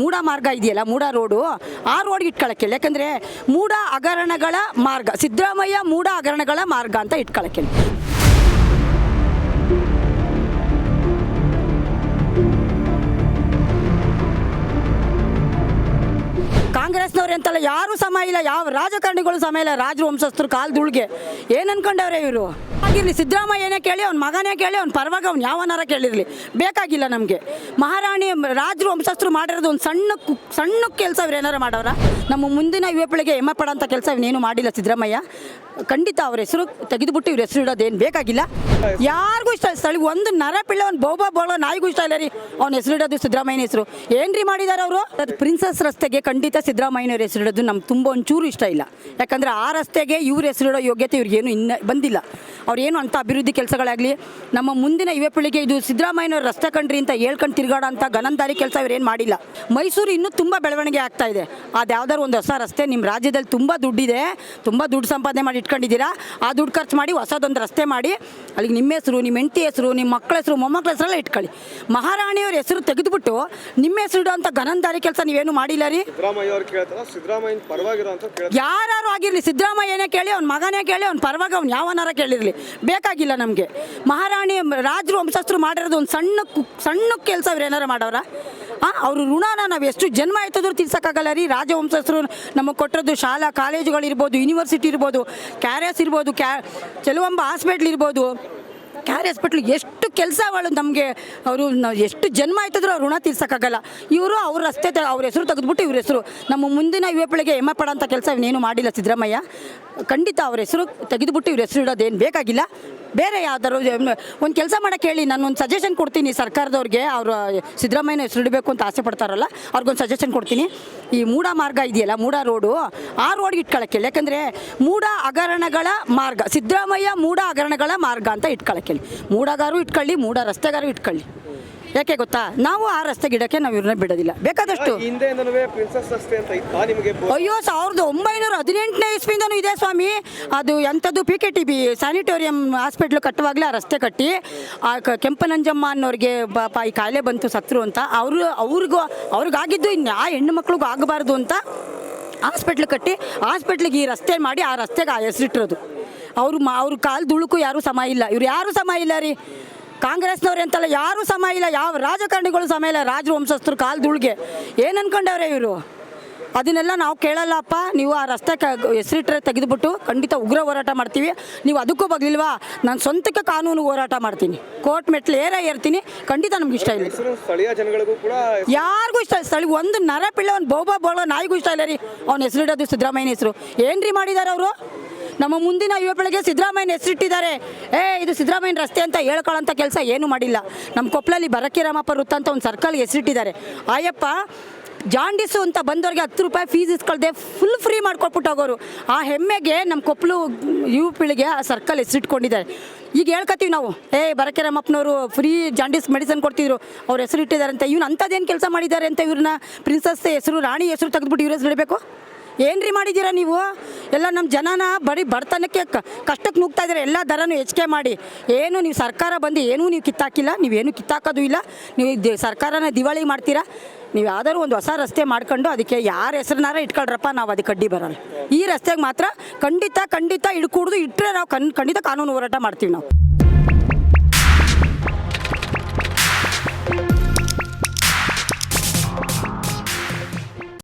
ಮೂಡ ಮಾರ್ಗ ಇದೆಯಲ್ಲ, ಮೂಡ ರೋಡು, ಆ ರೋಡ್ಗೆ ಇಟ್ಕೊಳ್ಳೋಕ್ಕೆ, ಯಾಕಂದರೆ ಮೂಡ ಹಗರಣಗಳ ಮಾರ್ಗ, ಸಿದ್ದರಾಮಯ್ಯ ಮೂಡ ಹಗರಣಗಳ ಮಾರ್ಗ ಅಂತ ಇಟ್ಕೊಳ್ಳೋಕ್ಕೆ. ಕಾಂಗ್ರೆಸ್ನವ್ರು ಅಂತಲ್ಲ, ಯಾರೂ ಸಮ ಇಲ್ಲ, ಯಾವ ರಾಜಕಾರಣಿಗಳು ಸಮ ಇಲ್ಲ. ರಾಜವಂಶಸ್ಥರು ಕಾಲ್ದುಳ್ಗೆ ಏನು ಅನ್ಕೊಂಡವ್ರೆ ಇವರು? ಆಗಿರಲಿ, ಸಿದ್ದರಾಮಯ್ಯನೇ ಕೇಳಿ, ಅವ್ನ ಮಗನೇ ಕೇಳಿ, ಅವ್ನ ಪರವಾಗಿ ಅವ್ನು ಯಾವನಾರ ಕೇಳಿರಲಿ, ಬೇಕಾಗಿಲ್ಲ ನಮಗೆ. ಮಹಾರಾಣಿ ರಾಜರು ವಂಶಸ್ಥರು ಮಾಡಿರೋದು ಒಂದು ಸಣ್ಣ ಕೆಲಸ ಇವ್ರು ಏನಾರು ಮಾಡೋರ? ನಮ್ಮ ಮುಂದಿನ ಯುವ ಪೀಳಿಗೆ ಹೆಮ್ಮೆ ಪಡೋಂಥ ಕೆಲಸ ಇವನೇನು ಮಾಡಿಲ್ಲ ಸಿದ್ದರಾಮಯ್ಯ. ಖಂಡಿತ ಅವ್ರ ಹೆಸರು ತೆಗೆದುಬಿಟ್ಟು ಇವ್ರ ಹೆಸರು ಇಡೋದೇನು ಬೇಕಾಗಿಲ್ಲ. ಯಾರಿಗೂ ಇಷ್ಟ ಸ್ಥಳ ಒಂದು ನರಪಿಳ್ಳ, ಒಂದು ಬೋಬಾ ಬೋಳೋ ನಾಯಿಗೂ ಇಷ್ಟ ಇಲ್ಲ ರೀ ಅವ್ನ ಹೆಸರು ಇಡೋದು, ಸಿದ್ದರಾಮಯ್ಯನ ಹೆಸರು. ಏನ್ರಿ ಮಾಡಿದ್ದಾರೆ ಅವರು? ಪ್ರಿನ್ಸಸ್ ರಸ್ತೆಗೆ ಖಂಡಿತ ಸಿದ್ದರಾಮಯ್ಯನವ್ರ ಹೆಸರು ಇಡೋದು ನಮ್ಗೆ ತುಂಬ ಒಂಚೂರು ಇಷ್ಟ ಇಲ್ಲ. ಯಾಕಂದರೆ ಆ ರಸ್ತೆಗೆ ಇವ್ರ ಹೆಸರಿಡೋ ಯೋಗ್ಯತೆ ಇವ್ರಿಗೇನು ಇನ್ನೂ ಬಂದಿಲ್ಲ. ಅವ್ರೇನು ಅಂಥ ಅಭಿವೃದ್ಧಿ ಕೆಲಸಗಳಾಗಲಿ, ನಮ್ಮ ಮುಂದಿನ ಯುವ ಪೀಳಿಗೆ ಇದು ಸಿದ್ದರಾಮಯ್ಯನವ್ರ ರಸ್ತೆ ಕಂಡ್ರಿ ಅಂತ ಹೇಳ್ಕೊಂಡು ತಿರ್ಗಾಡೋ ಅಂತ ಗನಂದಾರಿ ಕೆಲಸ ಇವ್ರೇನು ಮಾಡಿಲ್ಲ. ಮೈಸೂರು ಇನ್ನೂ ತುಂಬ ಬೆಳವಣಿಗೆ ಆಗ್ತಾ ಇದೆ. ಅದು ಯಾವ್ದಾದ್ರು ಒಂದು ಹೊಸ ರಸ್ತೆ, ನಿಮ್ಮ ರಾಜ್ಯದಲ್ಲಿ ತುಂಬ ದುಡ್ಡಿದೆ, ತುಂಬ ದುಡ್ಡು ಸಂಪಾದನೆ ಮಾಡಿ ಇಟ್ಕೊಂಡಿದ್ದೀರಾ, ಆ ದುಡ್ಡು ಖರ್ಚು ಮಾಡಿ ಹೊಸದೊಂದು ರಸ್ತೆ ಮಾಡಿ ಅಲ್ಲಿಗೆ ನಿಮ್ಮ ಹೆಸರು, ನಿಮ್ಮ ಹೆಂಡತಿ ಹೆಸರು, ನಿಮ್ಮ ಮಕ್ಕಳ ಹೆಸರು, ಮೊಮ್ಮಕ್ಕಳ ಹೆಸರೆಲ್ಲ ಇಟ್ಕೊಳ್ಳಿ. ಮಹಾರಾಣಿಯವ್ರ ಹೆಸರು ತೆಗೆದುಬಿಟ್ಟು ನಿಮ್ಮ ಹೆಸರು ಇಡೋ ಅಂತ ಗನಂದಾರಿ ಕೆಲಸ ನೀವೇನು ಮಾಡಿಲ್ಲ ರೀ. ಯಾರು ಆಗಿರಲಿ, ಸಿದ್ದರಾಮಯ್ಯನೇ ಕೇಳಿ, ಅವ್ನ ಮಗನೇ ಕೇಳಿ, ಅವ್ನ ಪರವಾಗಿ ಅವ್ನು ಯಾವನಾರ ಕೇಳಿರಲಿ, ಬೇಕಾಗಿಲ್ಲ ನಮಗೆ. ಮಹಾರಾಣಿ ರಾಜರು ವಂಶಸ್ಥರು ಮಾಡಿರೋದು ಒಂದು ಸಣ್ಣ ಕೆಲಸ ಇವ್ರು ಏನಾರು ಮಾಡೋರ? ಅವ್ರ ಋಣನ ನಾವು ಎಷ್ಟು ಜನ್ಮ ಆಯ್ತದ್ರು ತೀರ್ಸೋಕ್ಕಾಗಲ್ಲ ರೀ. ರಾಜವಂಶಸ್ಥರು ನಮಗೆ ಕೊಟ್ಟಿರೋದು ಶಾಲಾ ಕಾಲೇಜುಗಳಿರ್ಬೋದು, ಯೂನಿವರ್ಸಿಟಿ ಇರ್ಬೋದು, ಕ್ಯಾರಿಯಸ್ ಇರ್ಬೋದು, ಕೆಲವೊಂದು ಹಾಸ್ಪಿಟ್ಲ್ ಇರ್ಬೋದು, ಕ್ಯಾರಿ ಹಾಸ್ಪಿಟ್ಲ್ ಎಷ್ಟು ಕೆಲಸಗಳು ನಮಗೆ, ಅವರು ಎಷ್ಟು ಜನ್ಮ ಆಯ್ತದ್ರು ಅವ್ರ ಋಣ ತೀರ್ಸೋಕ್ಕಾಗಲ್ಲ. ಇವರು ಅವ್ರ ರಸ್ತೆ ಅವ್ರ ಹೆಸರು ತೆಗೆದುಬಿಟ್ಟು ಇವ್ರ ಹೆಸರು, ನಮ್ಮ ಮುಂದಿನ ಯುವ ಪೀಳಿಗೆ ಹೆಮ್ಮೆ ಪಡೋಂಥ ಕೆಲಸ ಇವನೇನು ಮಾಡಿಲ್ಲ ಸಿದ್ದರಾಮಯ್ಯ. ಖಂಡಿತ ಅವ್ರ ಹೆಸರು ತೆಗೆದುಬಿಟ್ಟು ಇವ್ರ ಹೆಸರು ಇಡೋದೇನು ಬೇಕಾಗಿಲ್ಲ. ಬೇರೆ ಯಾವ್ದಾರು ಒಂದು ಕೆಲಸ ಮಾಡೋಕ್ಕೆ ಹೇಳಿ, ನಾನು ಒಂದು ಸಜೆಷನ್ ಕೊಡ್ತೀನಿ ಸರ್ಕಾರದವ್ರಿಗೆ. ಅವರು ಸಿದ್ದರಾಮಯ್ಯನ ಹೆಸರು ಇಡಬೇಕು ಅಂತ ಆಸೆ ಪಡ್ತಾರಲ್ಲ, ಅವ್ರಿಗೊಂದು ಸಜೆಷನ್ ಕೊಡ್ತೀನಿ. ಈ ಮೂಡ ಮಾರ್ಗ ಇದೆಯಲ್ಲ, ಮೂಡ ರೋಡು, ಆ ರೋಡ್ಗೆ ಇಟ್ಕೊಳ್ಳೋಕ್ಕೆ, ಯಾಕಂದರೆ ಮೂಡ ಹಗರಣಗಳ ಮಾರ್ಗ, ಸಿದ್ದರಾಮಯ್ಯ ಮೂಡ ಹಗರಣಗಳ ಮಾರ್ಗ ಅಂತ ಇಟ್ಕೊಳ್ಳೋಕ್ಕೆ. ಮೂಡಗಾರು ಇಟ್ಕೊಳ್ಳಿ, ಮೂಡ ರಸ್ತೆಗಾರು ಇಟ್ಕೊಳ್ಳಿ. ಯಾಕೆ ಗೊತ್ತಾ, ನಾವು ಆ ರಸ್ತೆ ಗಿಡಕ್ಕೆ ನಾವು ಇವ್ರನ್ನ ಬಿಡೋದಿಲ್ಲ. ಬೇಕಾದಷ್ಟು ಅಯ್ಯೋ 1918ನೇ ಇಸ್ವಿಯಿಂದನೂ ಇದೆ ಸ್ವಾಮಿ. ಅದು ಎಂಥದ್ದು PKTB ಸ್ಯಾನಿಟೋರಿಯಂ ಹಾಸ್ಪಿಟ್ಲು ಕಟ್ಟುವಾಗಲೇ ಆ ರಸ್ತೆ ಕಟ್ಟಿ, ಆ ಕೆಂಪನಂಜಮ್ಮ ಅನ್ನೋರಿಗೆ ಈ ಕಾಯಿಲೆ ಬಂತು, ಸತ್ರು ಅಂತ, ಅವ್ರಿಗಾಗಿದ್ದು ಇನ್ನು ಆ ಹೆಣ್ಣು ಮಕ್ಳಿಗೂ ಆಗಬಾರ್ದು ಅಂತ ಹಾಸ್ಪಿಟ್ಲ್ ಕಟ್ಟಿ, ಹಾಸ್ಪಿಟ್ಲಿಗೆ ಈ ರಸ್ತೆ ಮಾಡಿ, ಆ ರಸ್ತೆಗೆ ಆ ಹೆಸರಿಟ್ಟಿರೋದು. ಅವ್ರ ಕಾಲು ದುಳುಕು ಯಾರೂ ಸಮ ಇಲ್ಲ. ಇವ್ರು ಯಾರೂ ಸಮ ಇಲ್ಲ ರೀ. ಕಾಂಗ್ರೆಸ್ನವ್ರು ಅಂತಲ್ಲ, ಯಾರೂ ಸಮ ಇಲ್ಲ, ಯಾವ ರಾಜಕಾರಣಿಗಳು ಸಮ ಇಲ್ಲ. ರಾಜರು ವಂಶಸ್ಥರು ಕಾಲ್ದುಳ್ಗೆ ಏನು ಅನ್ಕೊಂಡವ್ರೆ ಇವರು? ಅದನ್ನೆಲ್ಲ ನಾವು ಕೇಳಲ್ಲಪ್ಪ. ನೀವು ಆ ರಸ್ತೆ ಹೆಸರಿಟ್ಟರೆ ತೆಗೆದುಬಿಟ್ಟು ಖಂಡಿತ ಉಗ್ರ ಹೋರಾಟ ಮಾಡ್ತೀವಿ. ನೀವು ಅದಕ್ಕೂ ಬಗ್ಲಿಲ್ವಾ, ನಾನು ಸ್ವಂತಕ್ಕೆ ಕಾನೂನು ಹೋರಾಟ ಮಾಡ್ತೀನಿ, ಕೋರ್ಟ್ ಮೆಟ್ಲು ಏರ್ತೀನಿ. ಖಂಡಿತ ನಮ್ಗೆ ಇಷ್ಟ ಇಲ್ಲ, ಸ್ಥಳೀಯ ಜನಗಳಿಗೂ ಕೂಡ ಯಾರಿಗೂ ಇಷ್ಟ. ಸ್ಥಳೀಯ ಒಂದು ನರಪಿಳ್ಳ, ಒಂದು ಬೋಬಾ ಬೋಳೋ ನಾಯಿಗೂ ಇಷ್ಟ ಇಲ್ಲ ರೀ ಅವ್ನ ಹೆಸರಿಡೋದು, ಸಿದ್ದರಾಮಯ್ಯನ ಹೆಸರು. ಏನ್ರಿ ಮಾಡಿದ್ದಾರೆ ಅವರು? ನಮ್ಮ ಮುಂದಿನ ಯುವ ಪೀಳಿಗೆ ಸಿದ್ದರಾಮಯ್ಯನ ಹೆಸರಿಟ್ಟಿದ್ದಾರೆ. ಇದು ಸಿದ್ದರಾಮಯ್ಯನ ರಸ್ತೆ ಅಂತ ಹೇಳ್ಕೊಳ್ಳೋಂಥ ಕೆಲಸ ಏನೂ ಮಾಡಿಲ್ಲ. ನಮ್ಮ ಕೊಪ್ಪಳಲ್ಲಿ ಬರಕಿ ರಾಮಪ್ಪ ವೃತ್ತ ಅಂತ ಒಂದು ಸರ್ಕಲ್ಗೆ ಹೆಸರಿಟ್ಟಿದ್ದಾರೆ. ಆಯಪ್ಪ ಜಾಂಡೀಸು ಅಂತ ಬಂದವ್ರಿಗೆ 10 ರೂಪಾಯಿ ಫೀಸ್ ಇಸ್ಕೊಳ್ದೆ ಫುಲ್ ಫ್ರೀ ಮಾಡ್ಕೊಟ್ಬಿಟ್ಟು ಹೋಗೋರು. ಆ ಹೆಮ್ಮೆಗೆ ನಮ್ಮ ಕೊಪ್ಪಳು ಯುವ ಪೀಳಿಗೆ ಆ ಸರ್ಕಲ್ ಹೆಸರಿಟ್ಕೊಂಡಿದ್ದಾರೆ. ಈಗ ಹೇಳ್ಕೊತೀವಿ ನಾವು, ಬರಕೆ ರಾಮಪ್ಪನವರು ಫ್ರೀ ಜಾಂಡೀಸ್ ಮೆಡಿಸನ್ ಕೊಡ್ತಿದ್ರು, ಅವ್ರ ಹೆಸರು ಇಟ್ಟಿದ್ದಾರೆ ಅಂತ. ಇವ್ನು ಅಂಥದ್ದೇನು ಕೆಲಸ ಮಾಡಿದ್ದಾರೆ ಅಂತ ಇವ್ರನ್ನ ಪ್ರಿನ್ಸಸ್ ಹೆಸರು, ರಾಣಿ ಹೆಸರು ತೆಗೆದುಬಿಟ್ಟು ಇವ್ರ ಹೆಸರು ಇಡಬೇಕು? ಏನ್ರಿ ಮಾಡಿದ್ದೀರಾ ನೀವು? ಎಲ್ಲ ನಮ್ಮ ಜನನ ಬಡತನಕ್ಕೆ ಕಷ್ಟಕ್ಕೆ ನುಗ್ತಾ ಇದ್ದಾರೆ. ಎಲ್ಲ ದರನೂ ಹೆಚ್ಚಿಗೆ ಮಾಡಿ, ಏನು ನೀವು ಸರ್ಕಾರ ಬಂದು ಏನೂ ನೀವು ಕಿತ್ತಾಕಿಲ್ಲ, ನೀವೇನು ಕಿತ್ತಾಕೋದು ಇಲ್ಲ. ನೀವು ಸರ್ಕಾರನ ದಿವಾಳಿ ಮಾಡ್ತೀರಾ. ನೀವು ಯಾವ್ದಾದ್ರು ಒಂದು ಹೊಸ ರಸ್ತೆ ಮಾಡ್ಕೊಂಡು ಅದಕ್ಕೆ ಯಾರ ಹೆಸರನ್ನಾರ ಇಟ್ಕೊಳ್ರಪ್ಪ, ನಾವು ಅದಕ್ಕೆ ಅಡ್ಡಿ ಬರಲ್ಲ. ಈ ರಸ್ತೆಗೆ ಮಾತ್ರ ಖಂಡಿತ ಹಿಡ್ಕೂಡ್ದು ಇಟ್ಟರೆ ನಾವು ಖಂಡಿತ ಕಾನೂನು ಹೋರಾಟ ಮಾಡ್ತೀವಿ ನಾವು.